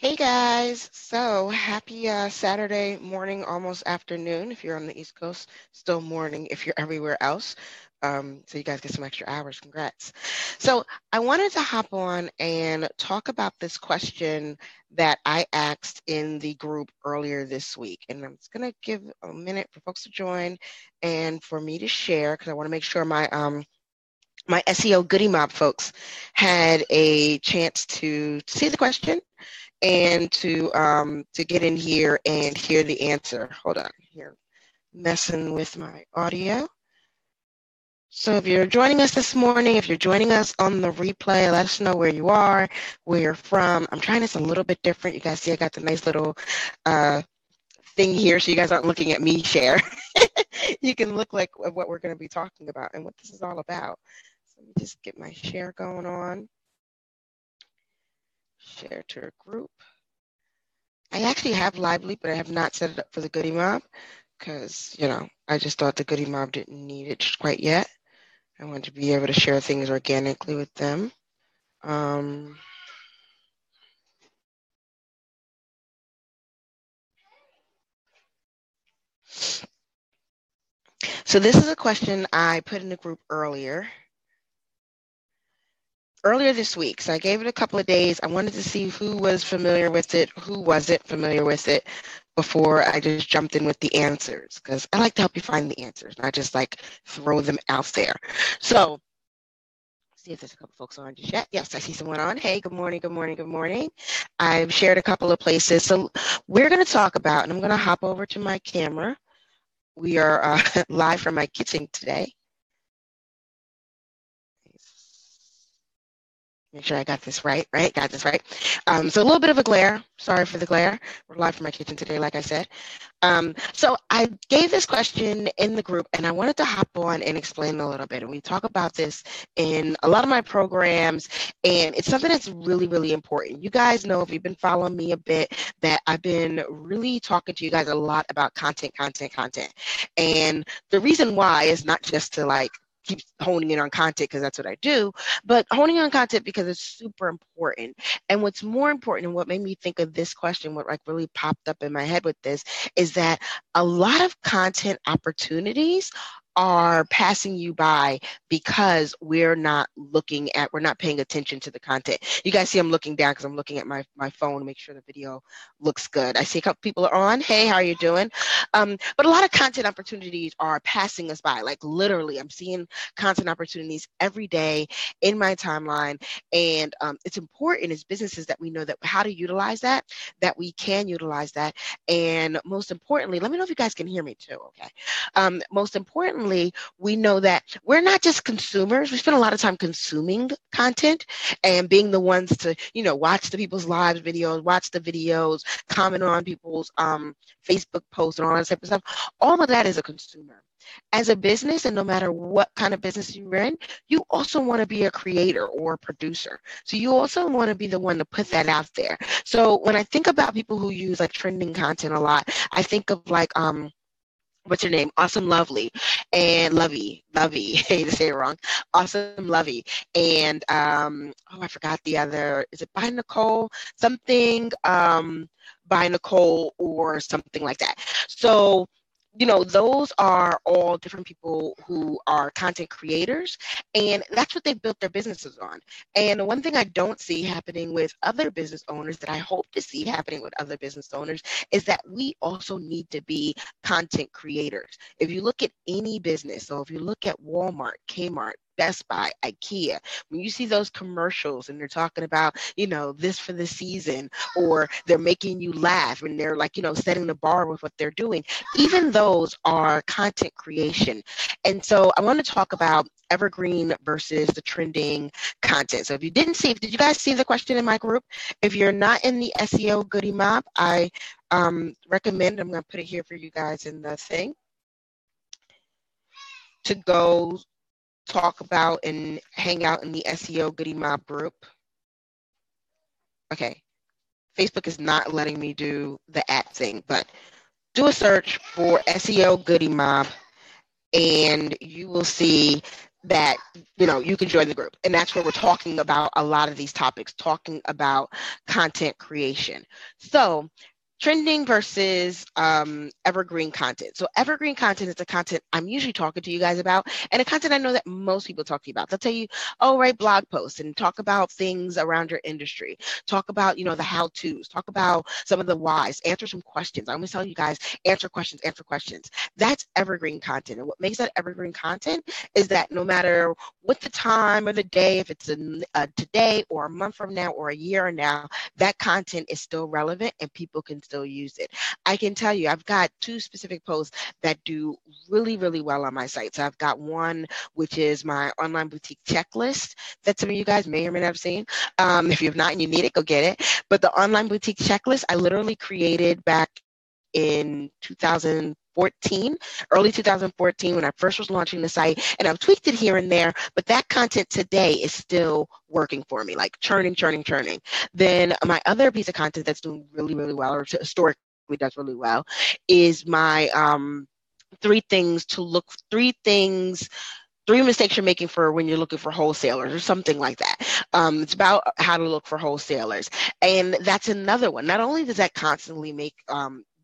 Hey guys, so happy Saturday morning, almost afternoon. If you're on the East Coast, still morning if you're everywhere else. So you guys get some extra hours. Congrats. So I wanted to hop on and talk about this question that I asked in the group earlier this week. And I'm just going to give a minute for folks to join and for me to share because I want to make sure my SEO Goodie Mob folks had a chance to see the question and to get in here and hear the answer. Hold on here, messing with my audio. So if you're joining us this morning, if you're joining us on the replay, let us know where you are, where you're from. I'm trying this a little bit different. You guys see I got the nice little thing here so you guys aren't looking at me share. You can look like what we're going to be talking about and what this is all about. So let me just get my share going on. Share to a group. I actually have Lively, but I have not set it up for the Goodie Mob because, I just thought the Goodie Mob didn't need it quite yet. I wanted to be able to share things organically with them. So this is a question I put in the group earlier this week. So I gave it a couple of days. I wanted to see who was familiar with it, who wasn't familiar with it before I just jumped in with the answers because I like to help you find the answers, not just like throw them out there. So see if there's a couple folks on just yet. Yes, I see someone on. Hey, good morning, good morning, good morning. I've shared a couple of places. So we're going to talk about, and I'm going to hop over to my camera. We are live from my kitchen today. Make sure I got this right? Got this right. So a little bit of a glare. Sorry for the glare. We're live from my kitchen today, like I said. So I gave this question in the group, and I wanted to hop on and explain a little bit. And we talk about this in a lot of my programs, and it's something that's really, really important. You guys know, if you've been following me a bit, that I've been really talking to you guys a lot about content. And the reason why is not just to keep honing in on content because that's what I do, but honing on content because it's super important. And what's more important and what made me think of this question, what really popped up in my head with this, is that a lot of content opportunities are passing you by because we're not paying attention to the content. You guys see I'm looking down because I'm looking at my phone to make sure the video looks good. I see a couple people are on. Hey, how are you doing? But a lot of content opportunities are passing us by. Like literally, I'm seeing content opportunities every day in my timeline. And it's important as businesses that we know that how to utilize that we can utilize that. And most importantly, let me know if you guys can hear me too, okay? Most importantly, we know that we're not just consumers. We spend a lot of time consuming content and being the ones to, watch the people's live videos, watch the videos, comment on people's Facebook posts and all that type of stuff. All of that is a consumer. As a business, and no matter what kind of business you're in, you also want to be a creator or a producer. So you also want to be the one to put that out there. So when I think about people who use trending content a lot, I think of what's her name? Awesome Lovely and Lovey. I hate to say it wrong. Awesome Lovey. And I forgot the other. Is it by Nicole? Something by Nicole or something like that. So those are all different people who are content creators, and that's what they've built their businesses on. And one thing I don't see happening with other business owners that I hope to see happening with other business owners is that we also need to be content creators. If you look at any business, so if you look at Walmart, Kmart, Best Buy, IKEA, when you see those commercials and they're talking about, this for the season, or they're making you laugh and they're setting the bar with what they're doing, even those are content creation. And so I want to talk about evergreen versus the trending content. So if you did you guys see the question in my group? If you're not in the SEO Goodie Mob, I recommend, I'm going to put it here for you guys in the thing, to go talk about and hang out in the SEO Goodie Mob group. Okay, Facebook is not letting me do the @ thing, but do a search for SEO Goodie Mob and you will see that you can join the group, and that's where we're talking about a lot of these topics, talking about content creation. So trending versus evergreen content. So evergreen content is the content I'm usually talking to you guys about, and the content I know that most people talk to you about. They'll tell you, oh, write blog posts and talk about things around your industry, talk about the how-tos, talk about some of the whys, answer some questions. I always tell you guys, answer questions. That's evergreen content. And what makes that evergreen content is that no matter what the time or the day, if it's a today or a month from now or a year from now, that content is still relevant and people can still use it. I can tell you, I've got two specific posts that do really, really well on my site. So I've got one, which is my online boutique checklist that some of you guys may or may not have seen. If you have not and you need it, go get it. But the online boutique checklist, I literally created back in 2014, early 2014, when I first was launching the site, and I've tweaked it here and there, but that content today is still working for me, like churning, churning, churning. Then my other piece of content that's doing really, really well, or historically does really well, is my three mistakes you're making for when you're looking for wholesalers, or something like that. It's about how to look for wholesalers. And that's another one. Not only does that constantly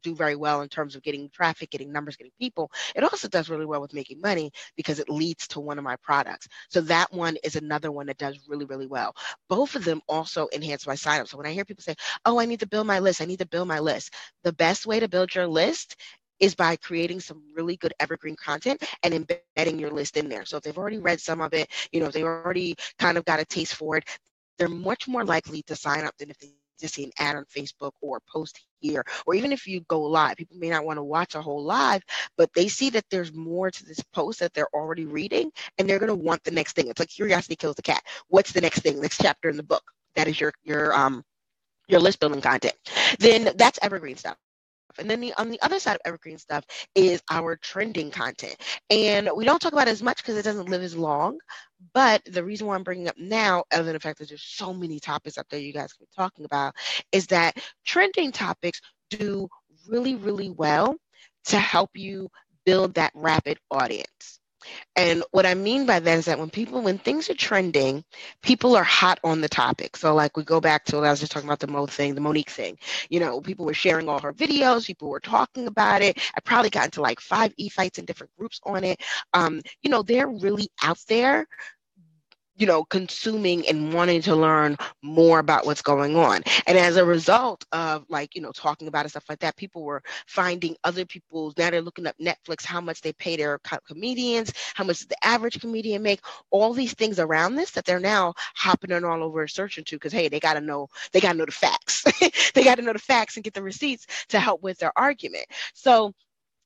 do very well in terms of getting traffic, getting numbers, getting people, it also does really well with making money because it leads to one of my products. So that one is another one that does really, really well. Both of them also enhance my signup. So when I hear people say, oh, I need to build my list, the best way to build your list is by creating some really good evergreen content and embedding your list in there. So if they've already read some of it, if they already kind of got a taste for it, they're much more likely to sign up than if they just see an ad on Facebook or post here, or even if you go live. People may not want to watch a whole live, but they see that there's more to this post that they're already reading, and they're going to want the next thing. It's like curiosity kills the cat. What's the next thing, next chapter in the book? That is your list building content. Then that's evergreen stuff. And then on the other side of evergreen stuff is our trending content. And we don't talk about it as much because it doesn't live as long. But the reason why I'm bringing up now, other than the fact that there's so many topics up there you guys can be talking about, is that trending topics do really, really well to help you build that rapid audience. And what I mean by that is that when things are trending, people are hot on the topic. So like we go back to, I was just talking about the Monique thing. People were sharing all her videos, people were talking about it. I probably got into like 5 fights in different groups on it. They're really out there, consuming and wanting to learn more about what's going on. And as a result of talking about it, stuff like that, people were finding other people's, now they're looking up Netflix, how much they pay their comedians, how much does the average comedian make, all these things around this that they're now hopping on all over searching to, because hey, they got to know the facts. They got to know the facts and get the receipts to help with their argument. So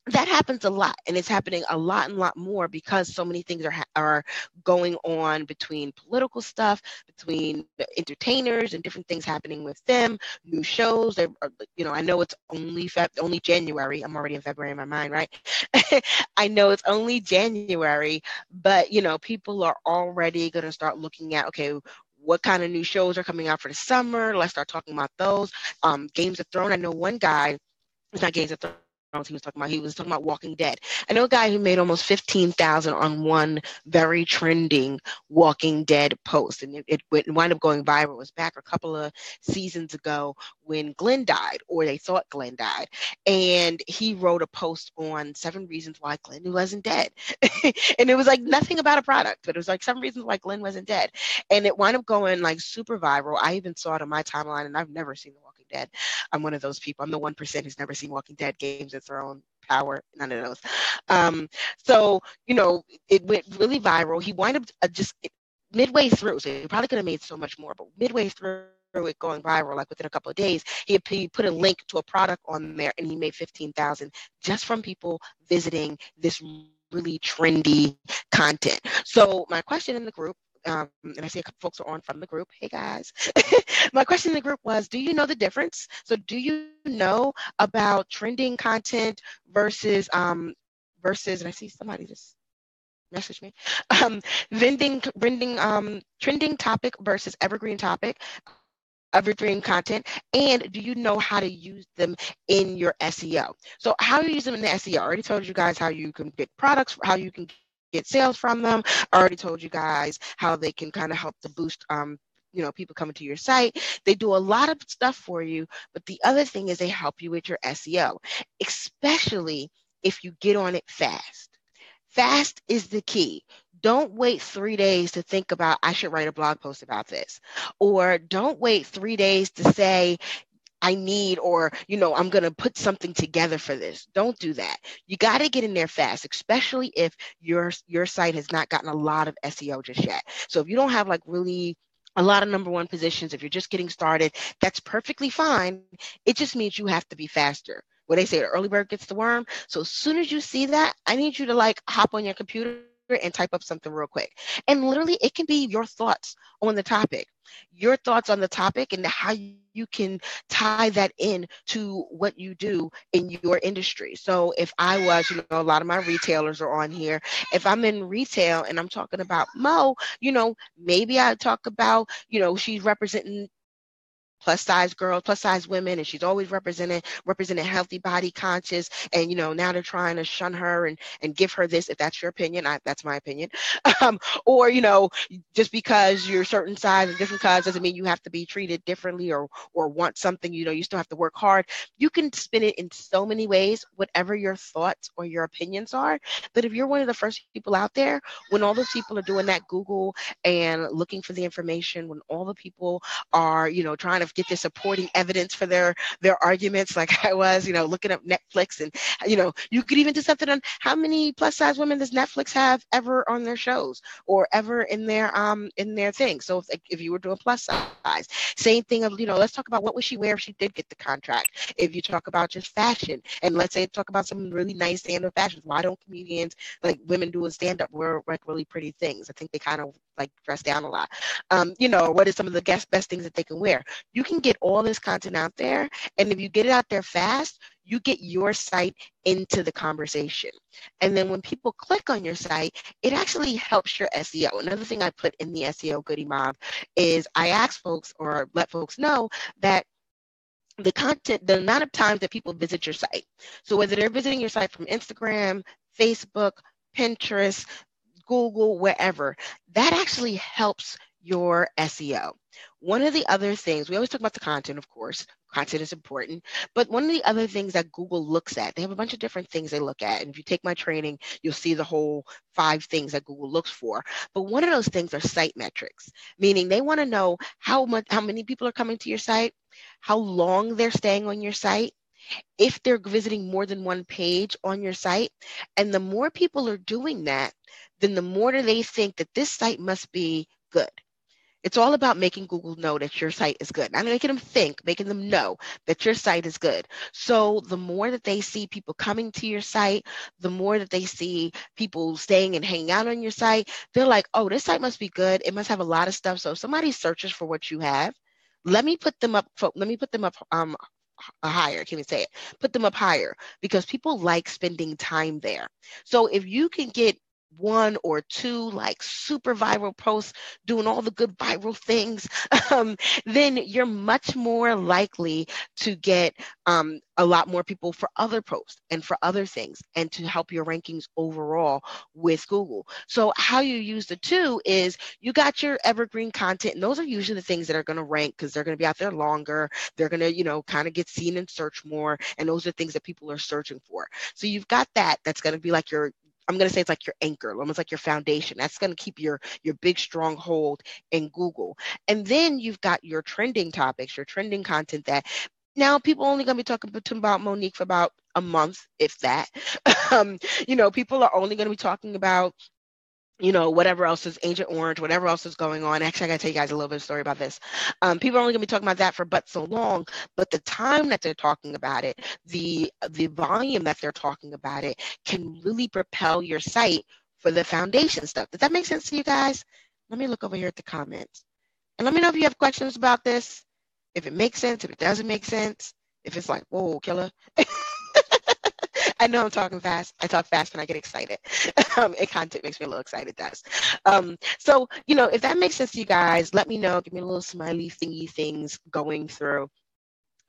that happens a lot, and it's happening a lot and lot more because so many things are going on between political stuff, between the entertainers and different things happening with them, new shows. I know it's only January. I'm already in February in my mind, right? I know it's only January, but people are already going to start looking at, okay, what kind of new shows are coming out for the summer? Let's start talking about those. Games of Thrones. I know one guy. It's not Games of Thrones. He was talking about Walking Dead. I know a guy who made almost 15,000 on one very trending Walking Dead post, and it wound up going viral. It was back a couple of seasons ago when Glenn died, or they thought Glenn died, and he wrote a post on 7 reasons why Glenn wasn't dead. And it was like nothing about a product, but it was like 7 reasons why Glenn wasn't dead, and it wound up going like super viral. I even saw it on my timeline, and I've never seen The Walking Dead. I'm one of those people. I'm the 1% who's never seen Walking Dead, Games of Thrones, Power, none of those. So, it went really viral. He wound up midway through, so he probably could have made so much more, but midway through it going viral, like within a couple of days, he put a link to a product on there, and he made 15,000 just from people visiting this really trendy content. So my question in the group, and I see a couple folks are on from the group. Hey guys. My question in the group was, do you know the difference? So do you know about trending content versus, and I see somebody just message me, trending topic versus evergreen content, and do you know how to use them in your SEO? So how you use them in the SEO? I already told you guys how you can get products, how you can get sales from them. I already told you guys how they can kind of help to boost people coming to your site. They do a lot of stuff for you, but the other thing is they help you with your SEO, especially if you get on it fast. Fast is the key. Don't wait 3 days to think about, I should write a blog post about this. Or don't wait 3 days to say, I need, or, I'm going to put something together for this. Don't do that. You got to get in there fast, especially if your site has not gotten a lot of SEO just yet. So if you don't have like really a lot of number one positions, if you're just getting started, that's perfectly fine. It just means you have to be faster. What they say, the early bird gets the worm. So as soon as you see that, I need you to like hop on your computer and type up something real quick. And literally, it can be your thoughts on the topic. Your thoughts on the topic and how you can tie that in to what you do in your industry. So if I was, a lot of my retailers are on here. If I'm in retail and I'm talking about Mo, maybe I talk about, she's representing plus size girls, plus size women, and she's always representing healthy body conscious. And now they're trying to shun her and give her this. If that's your opinion, that's my opinion. Or just because you're a certain size and different size doesn't mean you have to be treated differently or want something. You still have to work hard. You can spin it in so many ways, whatever your thoughts or your opinions are. But if you're one of the first people out there, when all those people are doing that Google and looking for the information, when all the people are trying to get the supporting evidence for their arguments, like I was looking up Netflix, and you could even do something on how many plus size women does Netflix have ever on their shows or ever in their thing. So if you were doing plus size, same thing of let's talk about what would she wear if she did get the contract. If you talk about just fashion, and let's say talk about some really nice stand-up fashions, why don't comedians, like women doing stand-up, wear like really pretty things? I think they kind of like dress down a lot. What is some of the best things that they can wear? You can get all this content out there, and if you get it out there fast, you get your site into the conversation. And then when people click on your site, it actually helps your SEO. Another thing I put in the SEO goodie mob is I ask folks or let folks know that the content, the amount of times that people visit your site. So whether they're visiting your site from Instagram, Facebook, Pinterest, Google, wherever, that actually helps your SEO. One of the other things, we always talk about the content, of course. Content is important. But one of the other things that Google looks at, they have a bunch of different things they look at. And if you take my training, you'll see the whole 5 things that Google looks for. But one of those things are site metrics, meaning they want to know how many people are coming to your site, how long they're staying on your site, if they're visiting more than one page on your site. And the more people are doing that, then the more do they think that this site must be good. It's all about making Google know that your site is good. Not making them think, making them know that your site is good. So the more that they see people coming to your site, the more that they see people staying and hanging out on your site, they're like, oh, this site must be good. It must have a lot of stuff. So if somebody searches for what you have, let me put them up. Higher. Can't even say it. Put them up higher because people like spending time there. So if you can get 1 or 2 like super viral posts doing all the good viral things, then you're much more likely to get a lot more people for other posts and for other things and to help your rankings overall with Google. So how you use the 2 is you got your evergreen content, and those are usually the things that are going to rank because they're going to be out there longer. They're going to, kind of get seen and search more. And those are things that people are searching for. So you've got that's going to be like I'm going to say it's like your anchor, almost like your foundation. That's going to keep your big stronghold in Google. And then you've got your trending topics, your trending content that now people are only going to be talking about Monique for about a month, if that. People are only going to be talking about whatever else is Agent Orange, whatever else is going on. Actually, I got to tell you guys a little bit of story about this. People are only going to be talking about that for but so long, but the time that they're talking about it, the volume that they're talking about it can really propel your site for the foundation stuff. Does that make sense to you guys? Let me look over here at the comments. And let me know if you have questions about this, if it makes sense, if it doesn't make sense, if it's like, whoa, killer. I know I'm talking fast. I talk fast when I get excited. And content makes me a little excited, it does. So, if that makes sense to you guys, let me know. Give me a little smiley thingy things going through.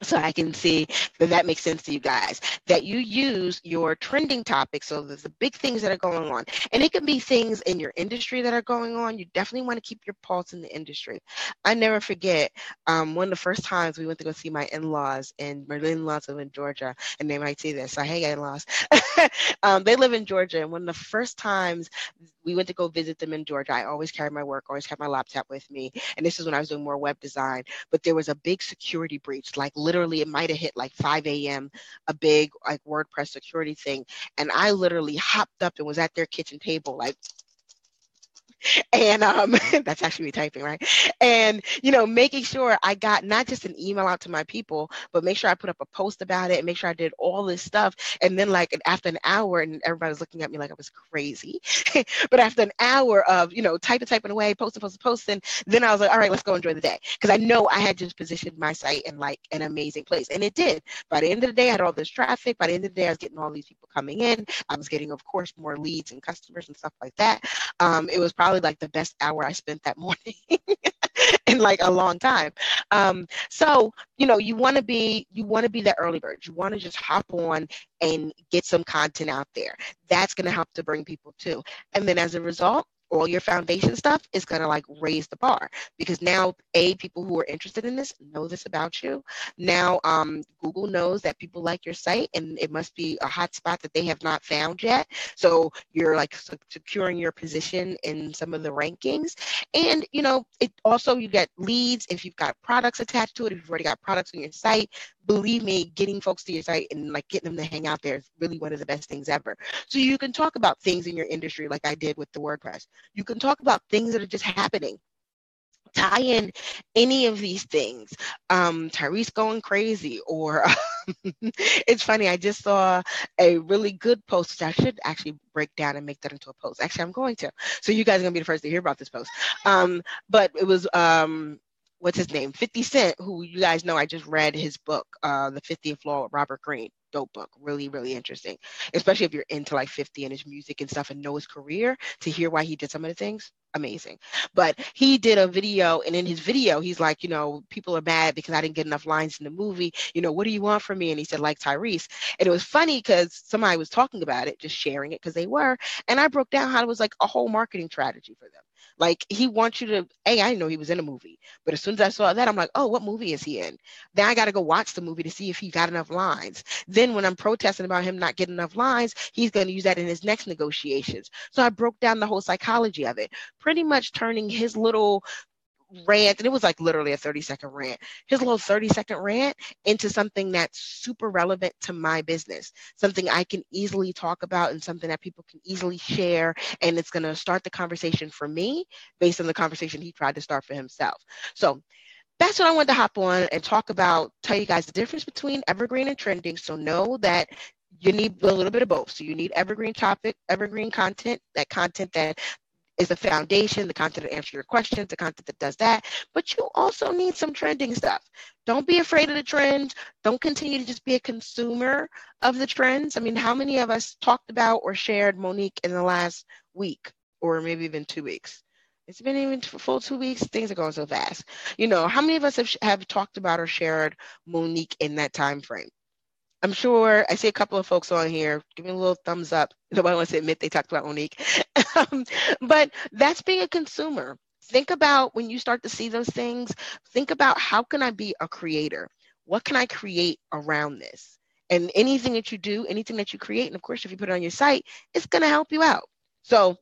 so I can see that that makes sense to you guys, that you use your trending topics. So there's the big things that are going on. And it can be things in your industry that are going on. You definitely want to keep your pulse in the industry. I never forget one of the first times we went to go see my in-laws, and my in-laws live in Georgia, and they might see this. So, hey, in-laws. They live in Georgia. And one of the first times we went to go visit them in Georgia, I always carry my work, always have my laptop with me. And this is when I was doing more web design, but there was a big security breach. Like literally it might have hit like 5 a.m., a big like WordPress security thing. And I literally hopped up and was at their kitchen table, like, and that's actually me typing, right? And making sure I got not just an email out to my people, but make sure I put up a post about it and make sure I did all this stuff. And then like after an hour, and everybody was looking at me like I was crazy, but after an hour of typing away, posting, then I was like, all right, let's go enjoy the day, because I know I had just positioned my site in like an amazing place, and it did. By the end of the day, I had all this traffic. By the end of the day, I was getting all these people coming in. I was getting, of course, more leads and customers and stuff like that. It was probably like the best hour I spent that morning in like a long time. So you want to be that early bird. You want to just hop on and get some content out there. That's going to help to bring people too. And then as a result, all your foundation stuff is going to like raise the bar, because now people who are interested in this know this about you. Now Google knows that people like your site, and it must be a hot spot that they have not found yet. So you're like securing your position in some of the rankings. And it also, you get leads if you've got products attached to it. If you've already got products on your site, believe me, getting folks to your site and like getting them to hang out there is really one of the best things ever. So you can talk about things in your industry like I did with the WordPress. You can talk about things that are just happening. Tie in any of these things. Tyrese going crazy, or it's funny, I just saw a really good post, which I should actually break down and make that into a post. Actually, I'm going to. So you guys are going to be the first to hear about this post. But it was, what's his name? 50 Cent, who you guys know I just read his book, The 50th Law with Robert Greene. Dope book. Really, really interesting. Especially if you're into like 50 and his music and stuff and know his career, to hear why he did some of the things. Amazing. But he did a video, and in his video, he's like, people are mad because I didn't get enough lines in the movie. What do you want from me? And he said, like Tyrese. And it was funny because somebody was talking about it, just sharing it because they were. And I broke down how it was like a whole marketing strategy for them. Like he wants you to, I didn't know he was in a movie, but as soon as I saw that, I'm like, oh, what movie is he in? Then I got to go watch the movie to see if he got enough lines. Then when I'm protesting about him not getting enough lines, he's going to use that in his next negotiations. So I broke down the whole psychology of it, pretty much turning his little rant, and it was like literally a 30-second rant, his little 30-second rant into something that's super relevant to my business, something I can easily talk about and something that people can easily share, and it's going to start the conversation for me based on the conversation he tried to start for himself. So that's what I wanted to hop on and talk about, tell you guys the difference between evergreen and trending. So know that you need a little bit of both. So you need evergreen topic, evergreen content, that content that is the foundation, the content that answers your questions, the content that does that. But you also need some trending stuff. Don't be afraid of the trends. Don't continue to just be a consumer of the trends. I mean, how many of us talked about or shared Monique in the last week, or maybe even 2 weeks? It's been even full 2 weeks. Things are going so fast. How many of us have talked about or shared Monique in that time frame? I'm sure I see a couple of folks on here. Give me a little thumbs up. Nobody wants to admit they talked about Monique. But that's being a consumer. Think about when you start to see those things, think about, how can I be a creator? What can I create around this? And anything that you do, anything that you create, and of course, if you put it on your site, it's going to help you out. So,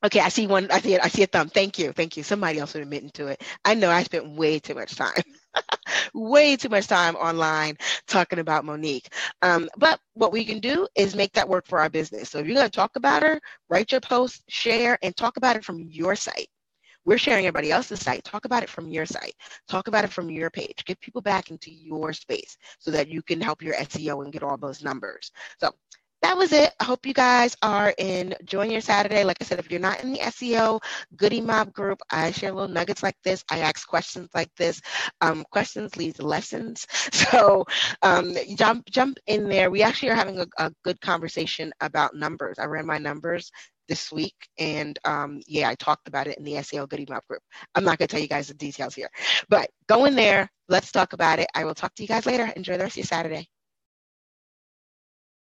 okay, I see one. I see a thumb. Thank you. Somebody else would admit to it. I know I spent way too much time. Way too much time online talking about Monique. But what we can do is make that work for our business. So if you're going to talk about her, write your post, share, and talk about it from your site. We're sharing everybody else's site. Talk about it from your site. Talk about it from your page. Get people back into your space so that you can help your SEO and get all those numbers. So that was it. I hope you guys are enjoying your Saturday. Like I said, if you're not in the SEO Goody Mob group, I share little nuggets like this. I ask questions like this. Questions lead to lessons. So jump in there. We actually are having a good conversation about numbers. I ran my numbers this week. And yeah, I talked about it in the SEO Goodie Mob group. I'm not going to tell you guys the details here, but go in there. Let's talk about it. I will talk to you guys later. Enjoy the rest of your Saturday.